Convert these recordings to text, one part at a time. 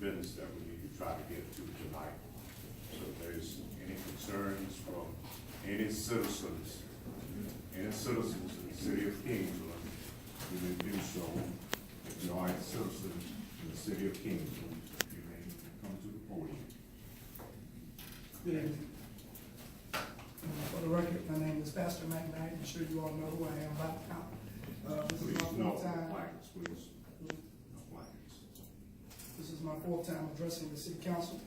business that we need to try to get to tonight. So if there's any concerns from any citizens in the city of Kingsland, you may do so. If you are a citizen in the city of Kingsland, you may come to the podium. Good evening. For the record, my name is Pastor Mike Knight. I'm sure you all know who I am by now. This is my No fourth time. flags, please. No flags. This is my fourth time addressing the city council.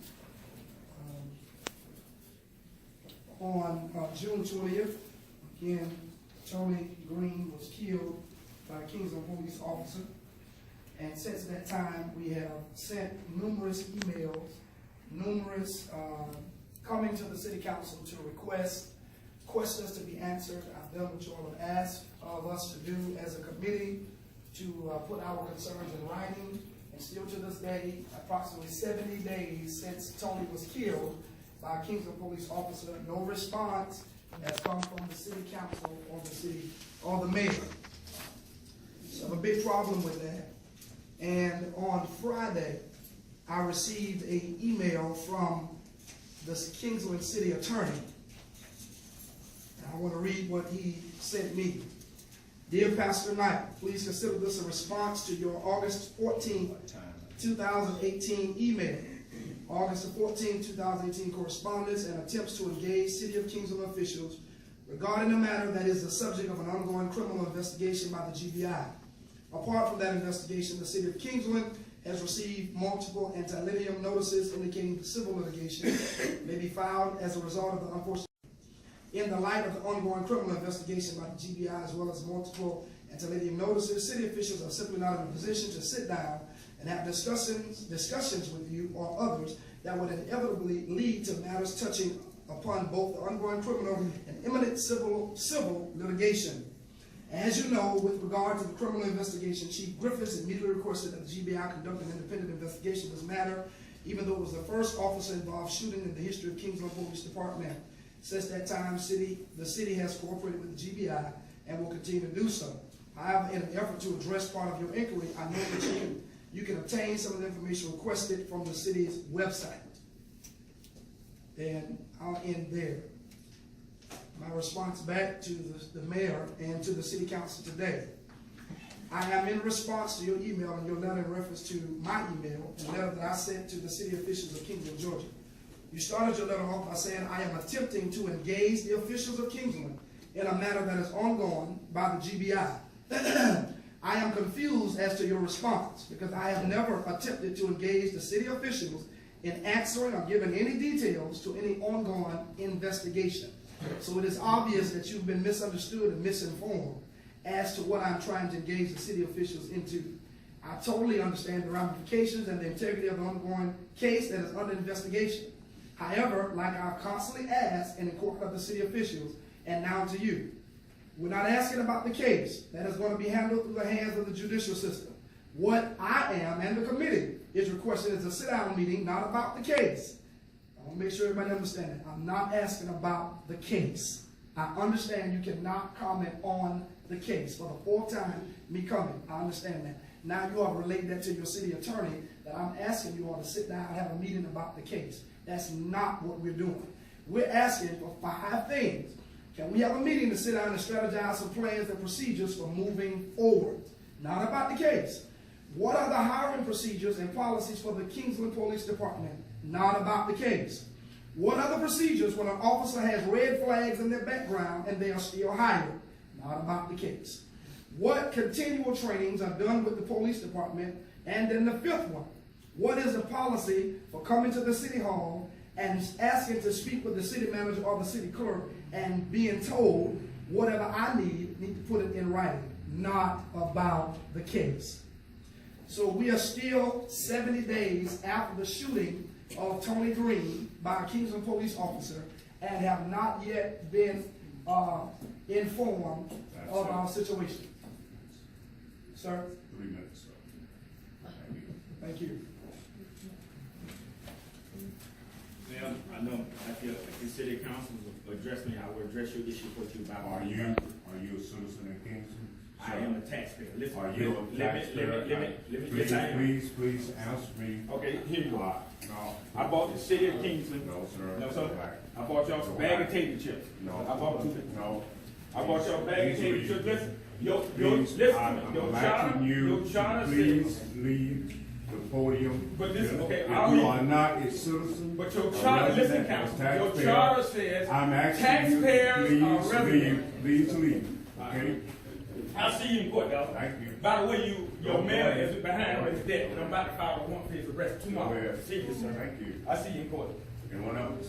On June 20th, again, Tony Green was killed by a Kingsland police officer. And since that time, we have sent numerous emails, coming to the city council to request questions to be answered. I've done what you all have asked of us to do as a committee, to put our concerns in writing. And still to this day, approximately 70 days since Tony was killed by a Kingsland police officer, no response has come from the city council or the mayor. So I have a big problem with that. And on Friday, I received an email from the Kingsland city attorney. And I want to read what he sent me. Dear Pastor Knight, please consider this a response to your August 14, 2018 email. August 14, 2018 correspondence and attempts to engage City of Kingsland officials regarding a matter that is the subject of an ongoing criminal investigation by the G.B.R. Apart from that investigation, the City of Kingsland has received multiple anti-lithium notices indicating civil litigation may be filed as a result of the unfortunate. In the light of the ongoing criminal investigation by the G.B.R. as well as multiple anti-lithium notices, city officials are simply not in a position to sit down and have discussions with you or others that would inevitably lead to matters touching upon both the ongoing criminal and imminent civil litigation. As you know, with regard to the criminal investigation, Chief Griffiths immediately requested that the G.B.R. conduct an independent investigation of this matter, even though it was the first officer-involved shooting in the history of Kingsland Police Department. Since that time, the city has cooperated with the G.B.R. and will continue to do so. However, in an effort to address part of your inquiry, I know that you can obtain some of the information requested from the city's website. And I'll end there. My response back to the mayor and to the city council today. I am in response to your email and your letter in reference to my email, a letter that I sent to the city officials of Kingsland, Georgia. You started your letter off by saying, I am attempting to engage the officials of Kingsland in a matter that is ongoing by the G.B.R. I am confused as to your response because I have never attempted to engage the city officials in answering or giving any details to any ongoing investigation. So it is obvious that you've been misunderstood and misinformed as to what I'm trying to engage the city officials into. I totally understand the ramifications and the integrity of the ongoing case that is under investigation. However, like I've constantly asked and inquired of the city officials, and now to you, we're not asking about the case that is going to be handled through the hands of the judicial system. What I am and the committee is requesting is a sit-down meeting, not about the case. I want to make sure everybody understands it. I'm not asking about the case. I understand you cannot comment on the case. For the fourth time, me coming, I understand that. Now you are relating that to your city attorney that I'm asking you all to sit down and have a meeting about the case. That's not what we're doing. We're asking for 5 things. Can we have a meeting to sit down and strategize some plans and procedures for moving forward? Not about the case. What are the hiring procedures and policies for the Kingsland Police Department? Not about the case. What are the procedures when an officer has red flags in their background and they are still hired? Not about the case. What continual trainings are done with the police department? And then the 5th one, what is the policy for coming to the city hall and asking to speak with the city manager or the city clerk and being told whatever I need to put it in writing? Not about the case. So we are still 70 days after the shooting of Tony Green by a Kingsland police officer and have not yet been informed of our situation. Sir? 3 minutes, sir. Thank you. Well, I know, I feel like the city council will address me, I will address your issue for you about. Are you a citizen in Kingsland? I am a taxpayer. Listen, Are you a taxpayer? yes, I am. Please answer me. Okay, here you are. No. I bought the city of Kingsland. No, sir. No, sir. Relax. I bought y'all some bag of potato chips. No. I bought two. No. I bought y'all a bag of potato chips. Listen, Please, listen, I'm asking you to please leave the podium. But listen, okay, If I'll you leave. are not a citizen. But your a charter, listen, resident, a council, your taxpayer, charter says I'm asking taxpayers you, are please resident. leave, please leave, okay? I'll see you in court, dog. Thank you. By the way, your mayor is behind with his debt, and I'm about to file a warrant for his arrest tomorrow. Go ahead. See you, sir. Thank you. I'll see you in court. Anyone else?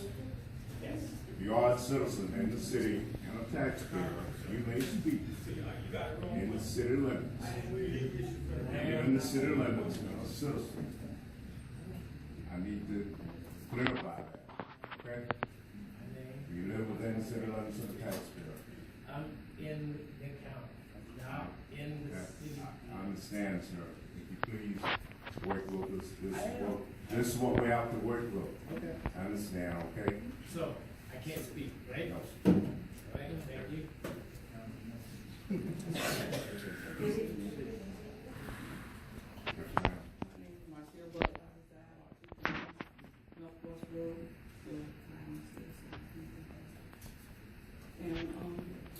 Yes. If you are a citizen in the city and a taxpayer, you may speak You got it wrong. in the city limits. In the city limits, and a citizen. I need to clarify that, okay? You live within the city limits of the taxpayer. I'm in the county, not in the Yeah, city. I understand, sir. If you please work with us, this is what we have to work with. Okay. I understand, okay? So, I can't speak, right? No. Right, thank you. Yes, ma'am. And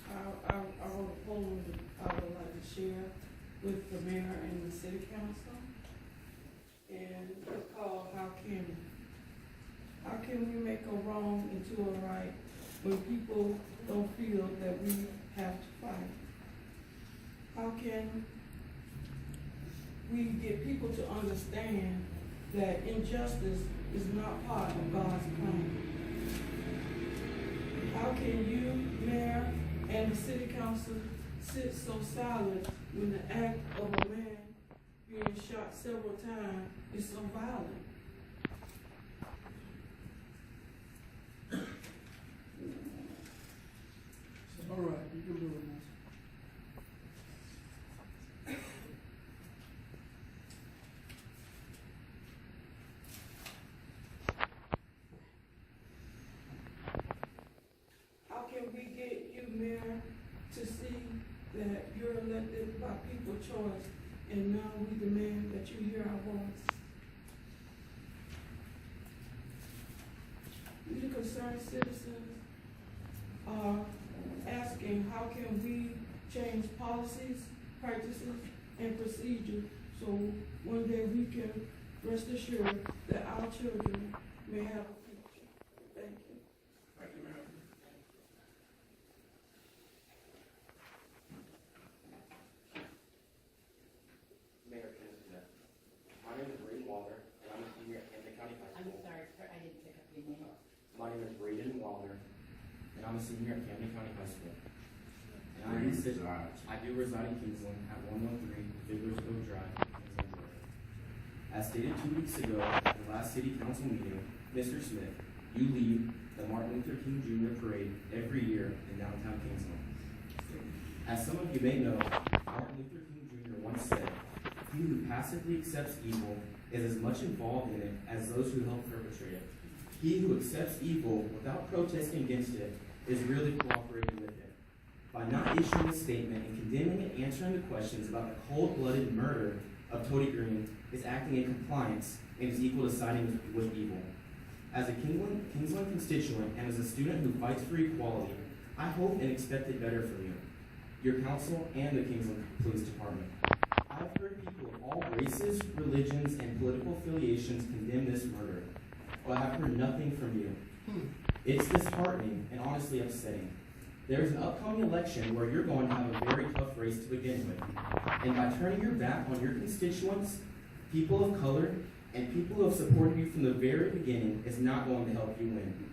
I wrote a poem that I would like to share with the mayor and the city council. And it's called How can we make a wrong into a right when people don't feel that we have to fight? How can we get people to understand that injustice is not part of God's plan? How can you, mayor, and the city council sit so silent when the act of a man being shot several times is so violent? All right, you can do it now. How can we get you, mayor, to see that you're elected by people's choice, and now we demand that you hear our voice? We, the concerned citizens, are asking how can we change policies, practices, and procedures so one day we can rest assured that our children may have a future. Thank you. Thank you, ma'am. Mayor, my name is Braden Waller, and I'm a senior at Camden County High I'm School. sorry, I didn't pick up your name. My name is Braden Waller, and I'm a senior at Camden County High School. And I do reside in Kingsland at 103 Vigourousville Drive, Kingsland, Georgia. As stated 2 weeks ago at the last city council meeting, Mr. Smith, you lead the Martin Luther King Jr. Parade every year in downtown Kingsland. As some of you may know, Martin Luther King Jr. once said, "He who passively accepts evil is as much involved in it as those who help perpetrate it. He who accepts evil without protesting against it is really cooperating with it. By not issuing a statement and condemning and answering the questions about the cold-blooded murder of Toady Green is acting in compliance and is equal to siding with evil. As a Kingsland constituent and as a student who fights for equality, I hope and expect it better for you, your council, and the Kingsland Police Department. I've heard people of all races, religions, and political affiliations condemn this murder, but I've heard nothing from you. It's disheartening and honestly upsetting. There's an upcoming election where you're going to have a very tough race to begin with. And by turning your back on your constituents, people of color, and people who have supported you from the very beginning is not going to help you win.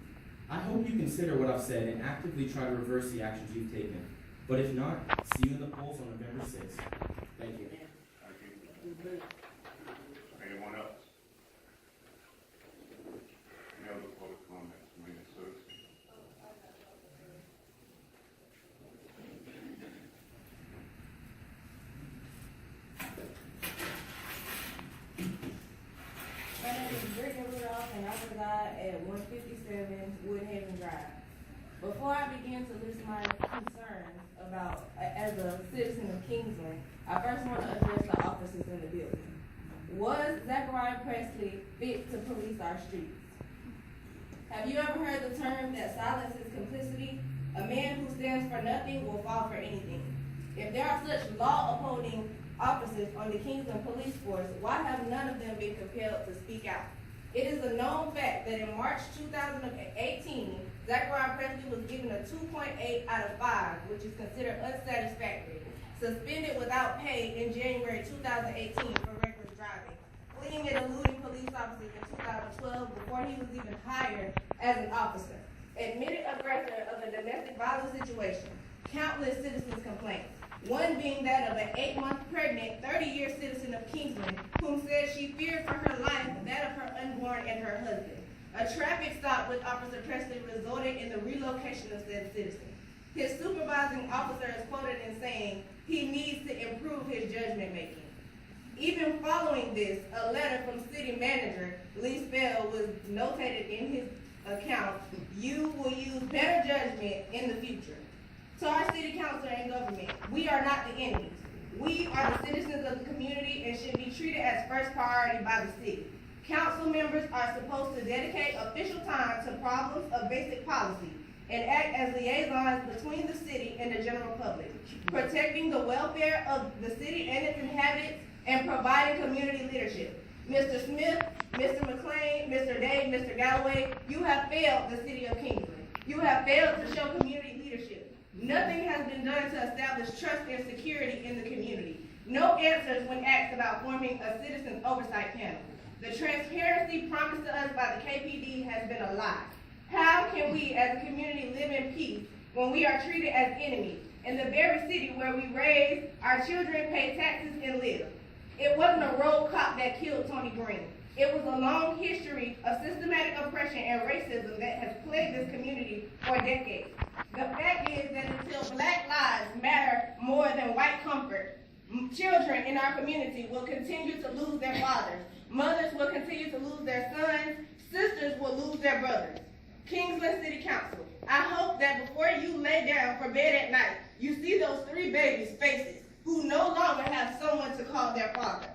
I hope you consider what I've said and actively try to reverse the actions you've taken. But if not, see you in the polls on November 6th. Thank you. Anyone else? Any other public comments from any citizens? My name is Brittany Rudolph, and I reside at 157 Woodhaven Drive. Before I begin to list my concerns about, as a citizen of Kingsland, I first want to address the officers in the building. Was Zachariah Presley fit to police our streets? Have you ever heard the term that silence is complicity? A man who stands for nothing will fall for anything. If there are such law-upholding officers on the Kingsland Police Force, why have none of them been compelled to speak out? It is a known fact that in March 2018, Zachariah Presley was given a 2.8 out of 5, which is considered unsatisfactory, suspended without pay in January 2018 for reckless driving, fleeing and eluding police officers in 2012 before he was even hired as an officer, admitted aggressor of a domestic violence situation, countless citizens' complaints, one being that of an 8-month pregnant, 30-year citizen of Kingsland whom said she feared for her life, that of her unborn and her husband. A traffic stop with Officer Presley resulted in the relocation of said citizen. His supervising officer is quoted in saying he needs to improve his judgment making. Even following this, a letter from city manager Lee Spell was notated in his account, "You will use better judgment in the future." To our city council and government, we are not the enemies. We are the citizens of the community and should be treated as first priority by the city. Council members are supposed to dedicate official time to problems of basic policy and act as liaisons between the city and the general public, protecting the welfare of the city and its inhabitants and providing community leadership. Mr. Smith, Mr. McLean, Mr. Dave, Mr. Galloway, you have failed the city of Kingsland. You have failed to show community leadership. Nothing has been done to establish trust and security in the community. No answers when asked about forming a citizens oversight panel. The transparency promised to us by the KPD has been a lie. How can we as a community live in peace when we are treated as enemies in the very city where we raise, our children pay taxes and live? It wasn't a road cop that killed Tony Green. It was a long history of systematic oppression and racism that has plagued this community for decades. The fact is that until Black lives matter more than white comfort, children in our community will continue to lose their fathers. Mothers will continue to lose their sons. Sisters will lose their brothers. Kingsland City Council, I hope that before you lay down for bed at night, you see those 3 babies' faces who no longer have someone to call their father.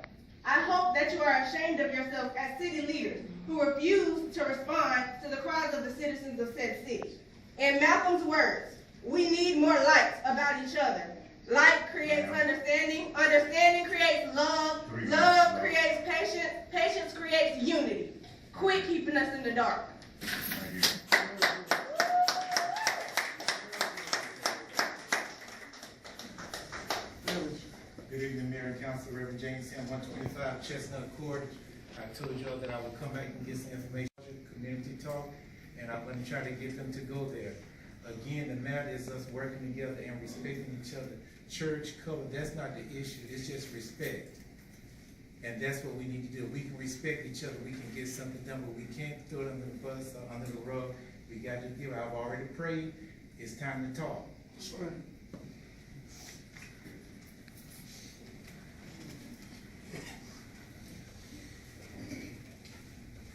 I hope that you are ashamed of yourself as city leaders who refuse to respond to the cries of the citizens of said city. In Malcolm's words, we need more light about each other. Light creates understanding. Understanding creates love. Love creates patience. Patience creates unity. Quit keeping us in the dark. Thank you. Good evening, Mayor and Council. Reverend James Sam, 125 Chestnut Court. I told y'all that I would come back and get some information, community talk, and I'm going to try to get them to go there. Again, the matter is us working together and respecting each other. Church, color, that's not the issue. It's just respect. And that's what we need to do. We can respect each other. We can get something done, but we can't throw it under the bus or under the rug. We got to give. I've already prayed. It's time to talk. That's right.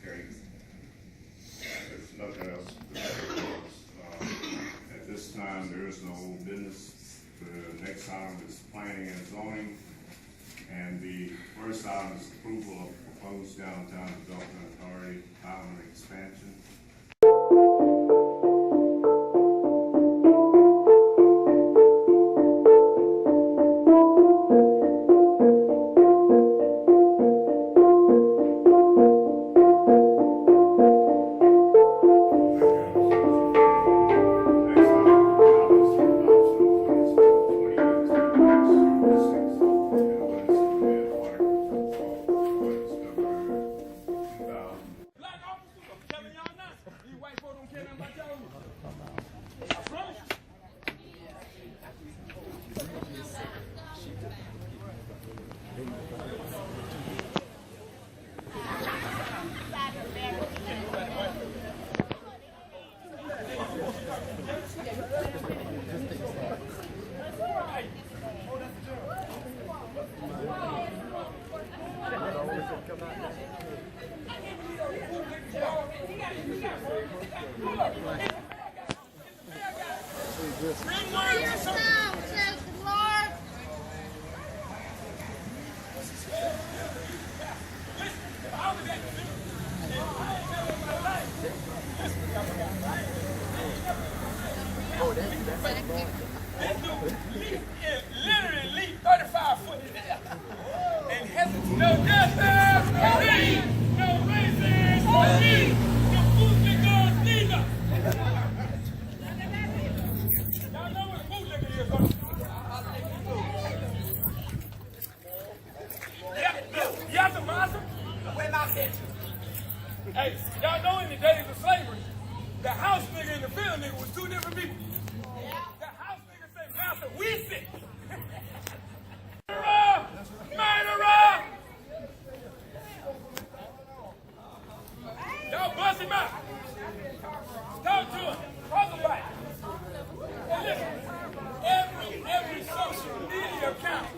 Okay. There's nothing else. At this time, there is no business. The next item is planning and zoning. And the first item is approval of proposed downtown development authority island expansion. Hey, y'all know in the days of slavery, the house nigga and the field nigga was two different people. The house nigga say, master, we sick. Murderer! Y'all bust him out. Talk to him. Talk about it. And listen, every social media account,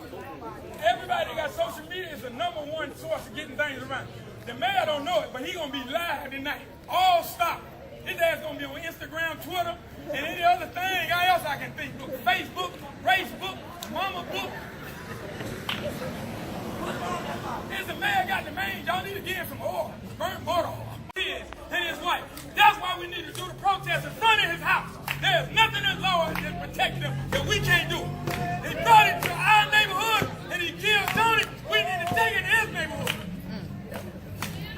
everybody that got social media is the #1 source of getting things around. The mayor don't know it, but he gonna be live tonight. All stop. His ass gonna be on Instagram, Twitter, and any other thing else I can think of. Facebook, Facebook, Mama Book. If the mayor got the mange, y'all need to give him some oil, burnt motor oil. And his wife. That's why we need to do the protest in front of his house. There's nothing in law that protects them that we can't do. He brought it to our neighborhood and he killed Tony. We need to take it to his neighborhood.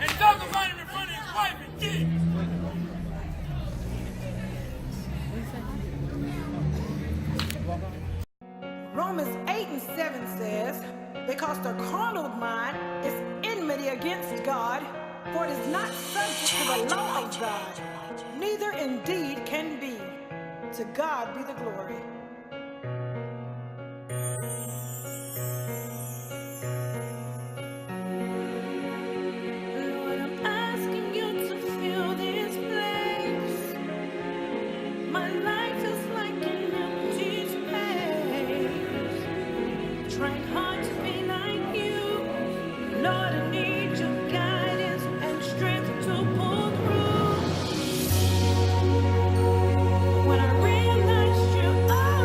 And talk about him in front of his wife and kids. Romans 8:7 says, because the carnal mind is enmity against God, for it is not subject to the law of God, neither indeed can be. To God be the glory. Lord, I'm asking you to fill this place. My life is like an empty space. Trying hard to be like you. Lord, I need your guidance and strength to pull through. When I realize you are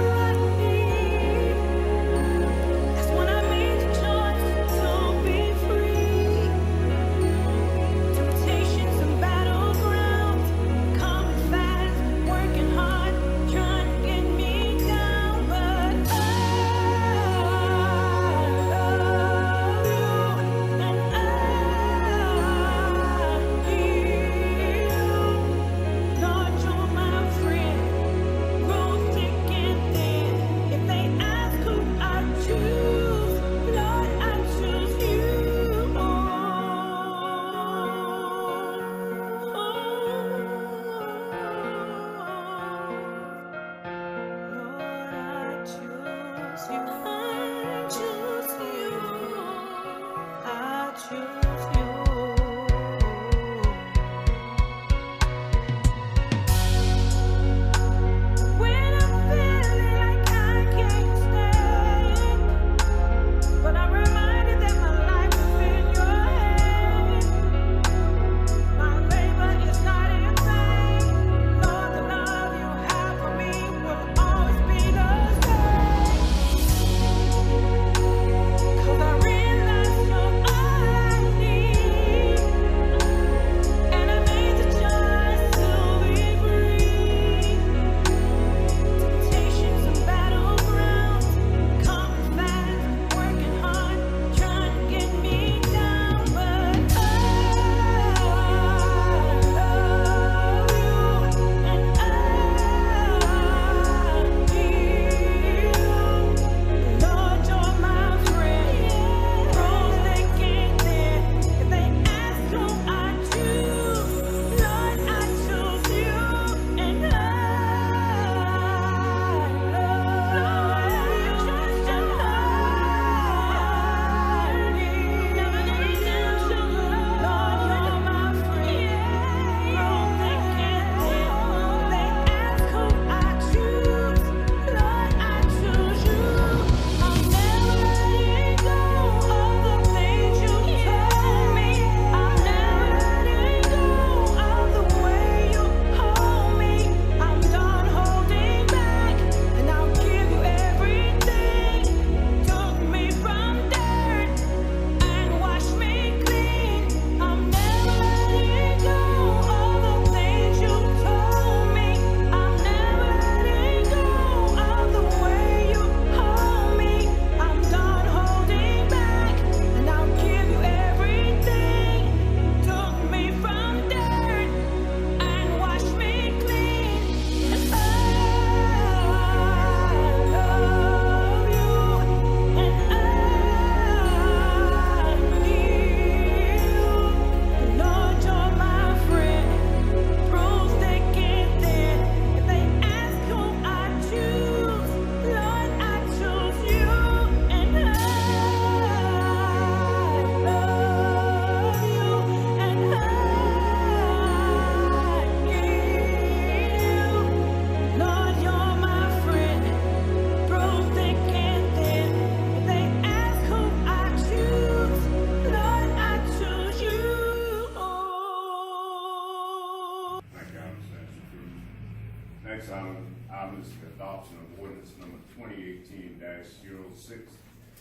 Next item is the adoption of ordinance number 2018-06,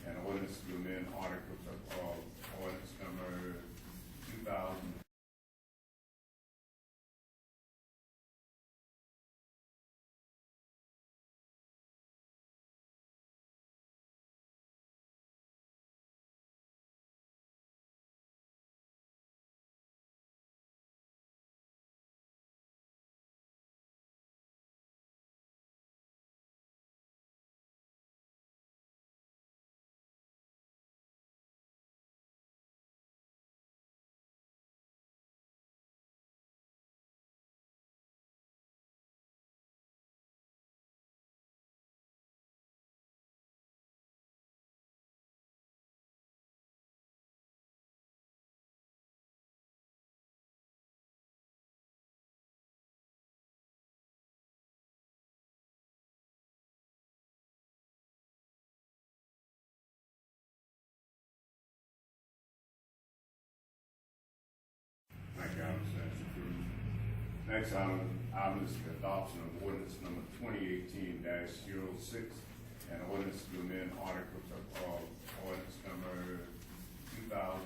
and ordinance to amend articles of ordinance number 2000. Thank you, Item stands approved. Next item is the adoption of ordinance number 2018-06, and ordinance to amend articles of ordinance number 2000.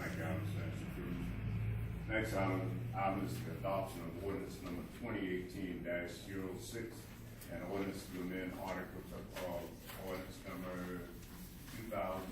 Thank you, Item stands approved. Next item is the adoption of ordinance number 2018-06, and ordinance to amend articles of ordinance number 2000.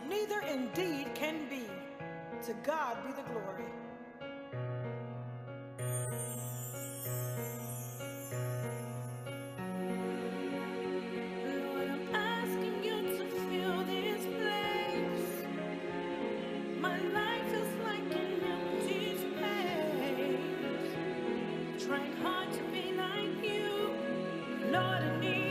Neither indeed can be. To God be the glory. Lord, I'm asking you to fill this place. My life is like an empty space. Trying hard to be like Lord, I need